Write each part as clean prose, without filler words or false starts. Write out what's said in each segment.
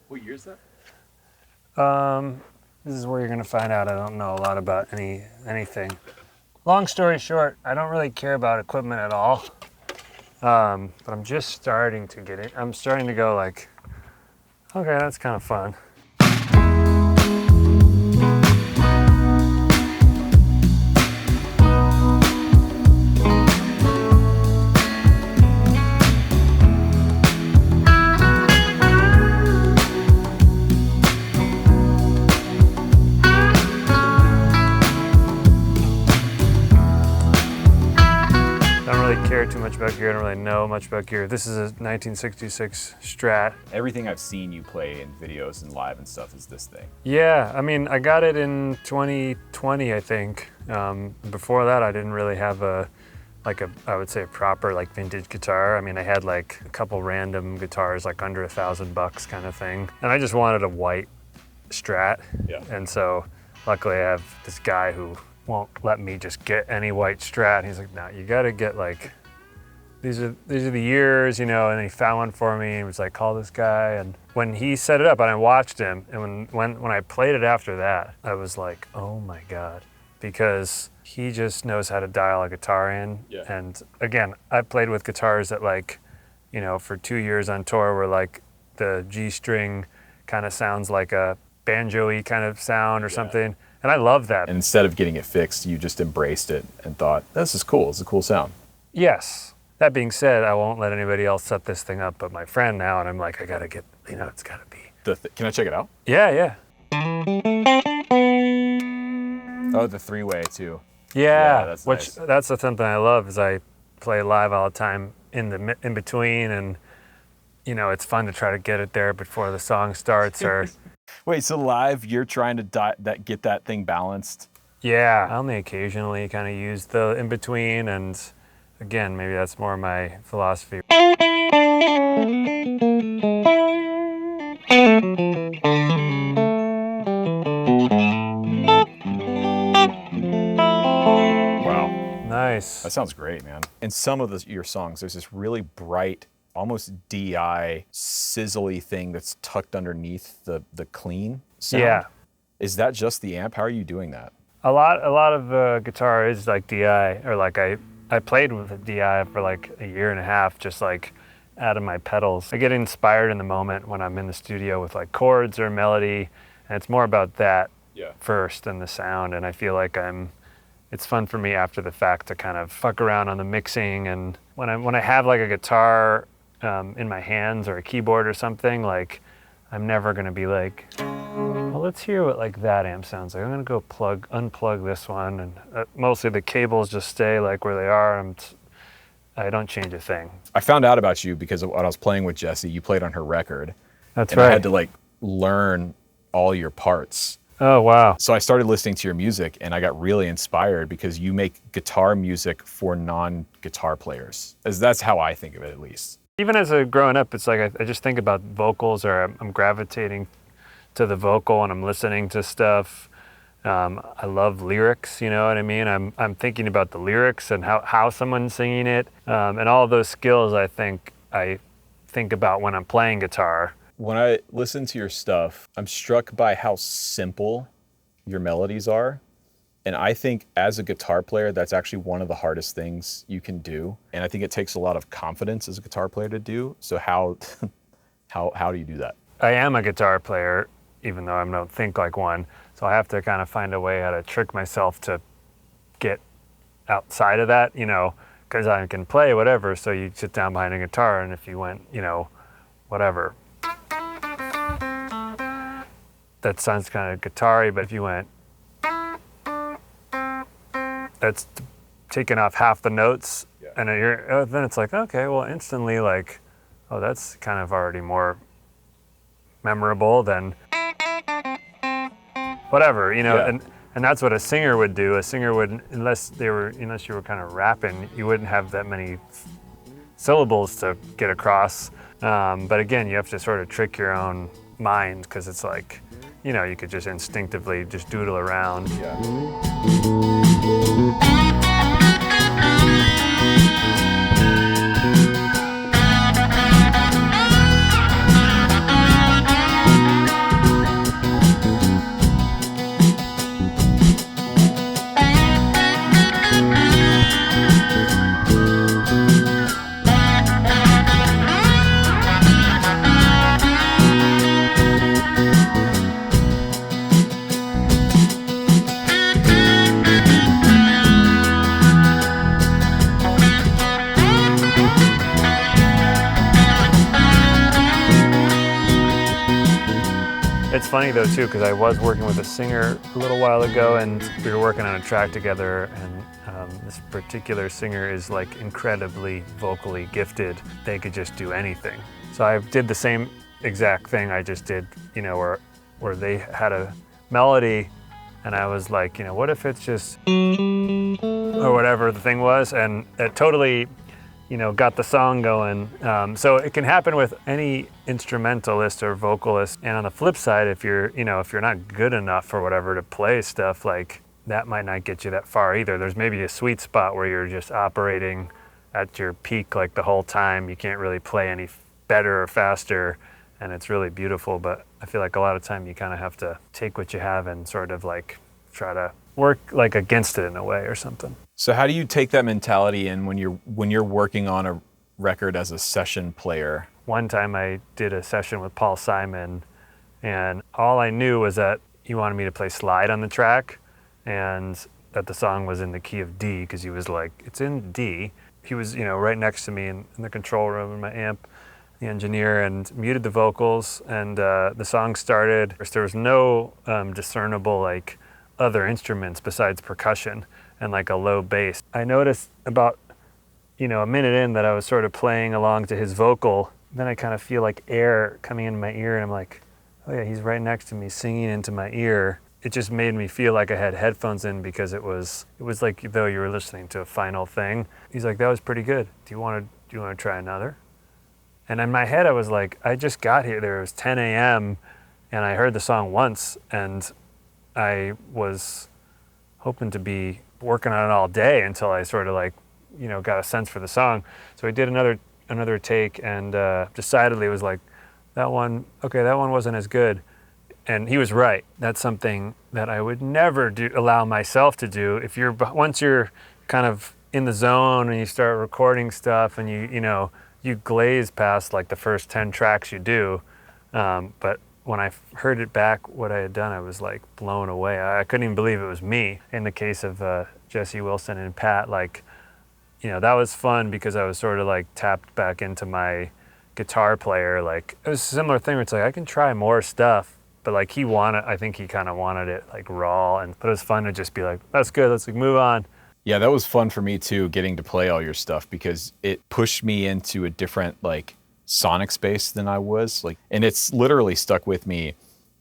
What year is that? This is where you're gonna find out I don't know a lot about anything. Long story short, I don't really care about equipment at all. But I'm just starting to get it. I'm starting to go like, okay, that's kind of fun. Too much about gear. I don't really know much about gear. This is a 1966 Strat. Everything I've seen you play in videos and live and stuff is this thing. Yeah, I mean, I got it in 2020, I think. Before that, I didn't really have I would say a proper like vintage guitar. I mean, I had like a couple random guitars, like under $1,000 kind of thing. And I just wanted a white Strat. Yeah. And so luckily I have this guy who won't let me just get any white Strat. He's like, no, you gotta get like, these are the years, you know, and he found one for me and was like, call this guy. And when he set it up and I watched him, and when I played it after that, I was like, oh my God, because he just knows how to dial a guitar in. Yeah. And again, I played with guitars that like, you know, for 2 years on tour were like the G string kind of sounds like a banjo-y kind of sound or something. And I love that. And instead of getting it fixed, you just embraced it and thought, this is cool, it's a cool sound. Yes. That being said, I won't let anybody else set this thing up but my friend now, and I'm like, I gotta get, you know, it's gotta be. Can I check it out? Yeah, yeah. Oh, the three-way too. Yeah, that's which nice. That's something I love is I play live all the time in between, and you know, it's fun to try to get it there before the song starts or. Wait, so live you're trying to get that thing balanced? Yeah, I only occasionally kind of use the in between, and again, maybe that's more my philosophy. Wow. Nice. That sounds great, man. In some of your songs, there's this really bright, almost DI, sizzly thing that's tucked underneath the clean sound. Yeah. Is that just the amp? How are you doing that? A lot of guitar is like DI, or like I played with a DI for like a year and a half, just like out of my pedals. I get inspired in the moment when I'm in the studio with like chords or melody, and it's more about that first than the sound. And I feel like it's fun for me after the fact to kind of fuck around on the mixing. And when I have like a guitar in my hands or a keyboard or something, like I'm never gonna be like, well, let's hear what like that amp sounds like. I'm gonna go unplug this one, and mostly the cables just stay like where they are. I don't change a thing. I found out about you because when I was playing with Jessie, you played on her record. That's and right. I had to like learn all your parts. Oh, wow. So I started listening to your music and I got really inspired because you make guitar music for non-guitar players. That's how I think of it, at least. Even as a growing up, it's like I just think about vocals, or I'm gravitating to the vocal and I'm listening to stuff. I love lyrics, you know what I mean? I'm thinking about the lyrics and how someone's singing it. And all of those skills I think about when I'm playing guitar. When I listen to your stuff, I'm struck by how simple your melodies are. And I think as a guitar player, that's actually one of the hardest things you can do. And I think it takes a lot of confidence as a guitar player to do. So how do you do that? I am a guitar player, even though I don't think like one. So I have to kind of find a way how to trick myself to get outside of that, you know, because I can play whatever. So you sit down behind a guitar, and if you went, you know, whatever, that sounds kind of guitar-y, but if you went, that's taking off half the notes, and then it's like, okay, well, instantly like, oh, that's kind of already more memorable than whatever, you know. And that's what a singer would do. A singer would, unless you were kind of rapping, you wouldn't have that many syllables to get across. But again, you have to sort of trick your own mind, because it's like, you know, you could just instinctively just doodle around. It's funny though too, because I was working with a singer a little while ago, and we were working on a track together, and this particular singer is like incredibly vocally gifted. They could just do anything. So I did the same exact thing I just did, you know, where they had a melody, and I was like, you know, what if it's just, or whatever the thing was, and it totally, you know, got the song going. So it can happen with any instrumentalist or vocalist. And on the flip side, if you're not good enough or whatever to play stuff, like that might not get you that far either. There's maybe a sweet spot where you're just operating at your peak like the whole time. You can't really play any better or faster, and it's really beautiful. But I feel like a lot of time you kind of have to take what you have and sort of like try to work like against it in a way or something. So how do you take that mentality in when you're working on a record as a session player? One time I did a session with Paul Simon, and all I knew was that he wanted me to play slide on the track, and that the song was in the key of D, because he was like, it's in D. He was, you know, right next to me in the control room in my amp, the engineer, and muted the vocals, and the song started. There was no discernible like other instruments besides percussion and like a low bass. I noticed about, you know, a minute in that I was sort of playing along to his vocal. Then I kind of feel like air coming into my ear, and I'm like, oh yeah, he's right next to me singing into my ear. It just made me feel like I had headphones in, because it was like though you were listening to a final thing. He's like, that was pretty good. Do you want to try another? And in my head I was like, I just got here. There was 10 a.m. and I heard the song once, and I was hoping to be working on it all day until I sort of like, you know, got a sense for the song. So I did another take, and decidedly was like, that one wasn't as good. And he was right. That's something that I would never allow myself to do. Once you're kind of in the zone and you start recording stuff, and you glaze past like the first 10 tracks you do. But when I heard it back, what I had done, I was like blown away. I couldn't even believe it was me. In the case of Jesse Wilson and Pat, like, you know, that was fun because I was sort of like tapped back into my guitar player. Like, it was a similar thing where it's like, I can try more stuff, but like I think he kind of wanted it like raw, but it was fun to just be like, that's good, let's like move on. Yeah, that was fun for me too, getting to play all your stuff, because it pushed me into a different like sonic space than I was like, and it's literally stuck with me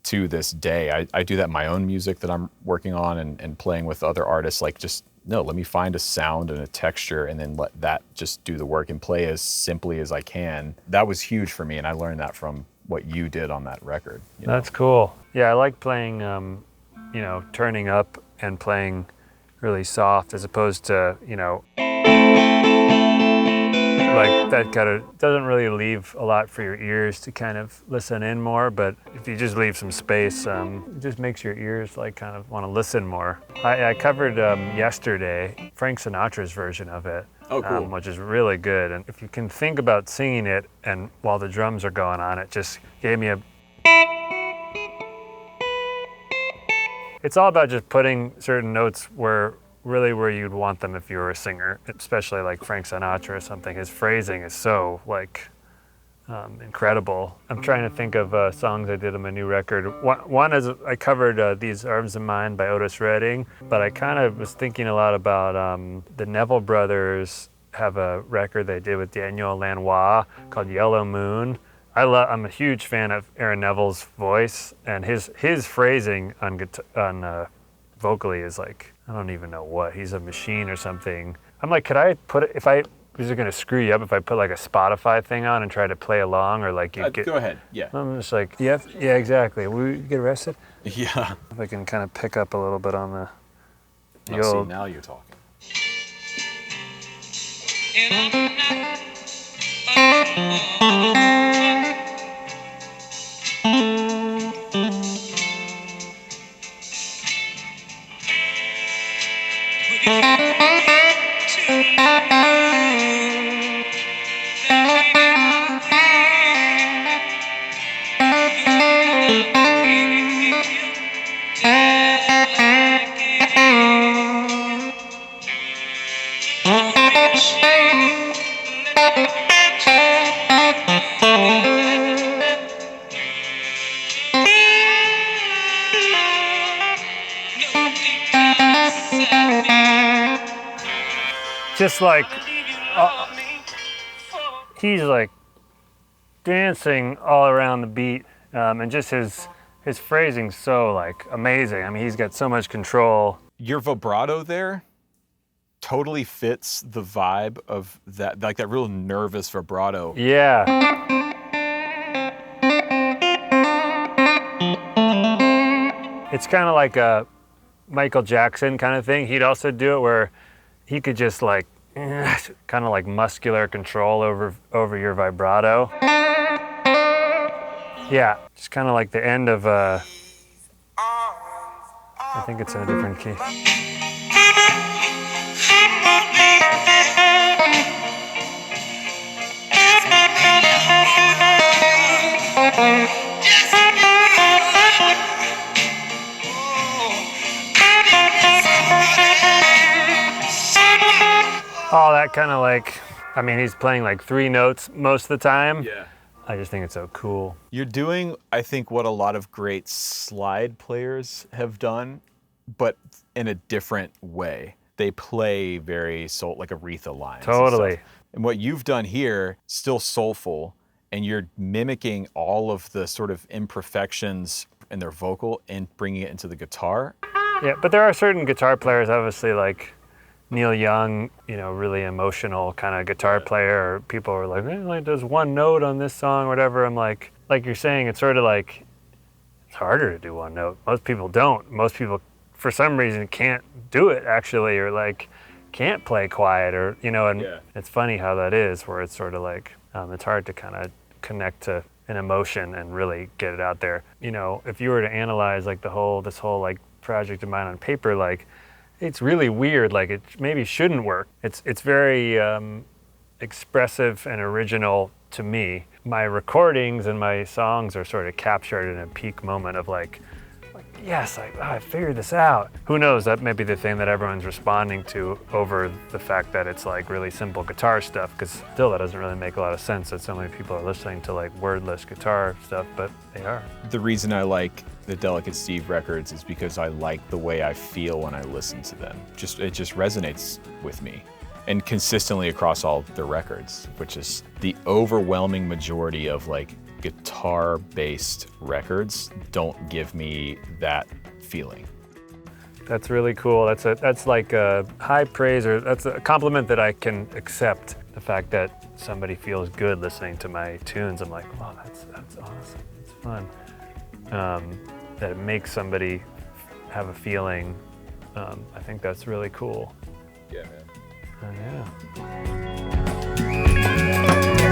to this day. I do that in my own music that I'm working on and playing with other artists. Like, just no, let me find a sound and a texture, and then let that just do the work and play as simply as I can. That was huge for me, and I learned that from what you did on that record. That's cool. Yeah, I like playing, you know, turning up and playing really soft, as opposed to, you know, like that kind of doesn't really leave a lot for your ears to kind of listen in more. But if you just leave some space, it just makes your ears like kind of want to listen more. I covered yesterday Frank Sinatra's version of it. Oh, cool. Which is really good. And if you can think about singing it, and while the drums are going on, it just gave me It's all about just putting certain notes where you'd want them if you were a singer, especially like Frank Sinatra or something. His phrasing is so like incredible. I'm trying to think of songs I did on my new record. One is I covered These Arms of Mine by Otis Redding, but I kind of was thinking a lot about the Neville Brothers have a record they did with Daniel Lanois called Yellow Moon. I'm a huge fan of Aaron Neville's voice, and his phrasing on vocally is like, I don't even know what. He's a machine or something. I'm like, could I put it, is it going to screw you up if I put like a Spotify thing on and try to play along, or like you get... Go ahead, yeah. I'm just like, yeah, exactly. Will you get arrested? Yeah. If I can kind of pick up a little bit on the See, old... now you're talking. just like, he's like dancing all around the beat, and just his phrasing's so like amazing. I mean, he's got so much control. Your vibrato there totally fits the vibe of that, like that real nervous vibrato. Yeah. It's kind of like a Michael Jackson kind of thing. He'd also do it where he could just like, kind of like muscular control over your vibrato. Yeah, just kind of like the end of, I think it's in a different key. All that kind of like, I mean, he's playing like 3 notes most of the time. Yeah. I just think it's so cool. You're doing, I think, what a lot of great slide players have done, but in a different way. They play very soul, like Aretha lines. Totally. And what you've done here, still soulful, and you're mimicking all of the sort of imperfections in their vocal and bringing it into the guitar. Yeah, but there are certain guitar players, obviously, like Neil Young, you know, really emotional kind of guitar player, or people are like, like does one note on this song or whatever. I'm like you're saying, it's sort of like, it's harder to do one note. Most people don't. Most people, for some reason, can't do it actually, or like can't play quiet, or, you know, and it's funny how that is, where it's sort of like, it's hard to kind of connect to an emotion and really get it out there. You know, if you were to analyze like this whole like project of mine on paper, like, it's really weird, like it maybe shouldn't work. It's very expressive and original to me. My recordings and my songs are sort of captured in a peak moment of like yes, I figured this out. Who knows, that may be the thing that everyone's responding to over the fact that it's like really simple guitar stuff, because still that doesn't really make a lot of sense that so many people are listening to like wordless guitar stuff, but they are. The reason I like the Delicate Steve records is because I like the way I feel when I listen to them. It just resonates with me. And consistently across all the records, which is the overwhelming majority of like guitar-based records don't give me that feeling. That's really cool. That's like a high praise, or that's a compliment that I can accept. The fact that somebody feels good listening to my tunes, I'm like, wow, that's awesome. It's fun. That it makes somebody have a feeling. I think that's really cool. Yeah, man. Yeah.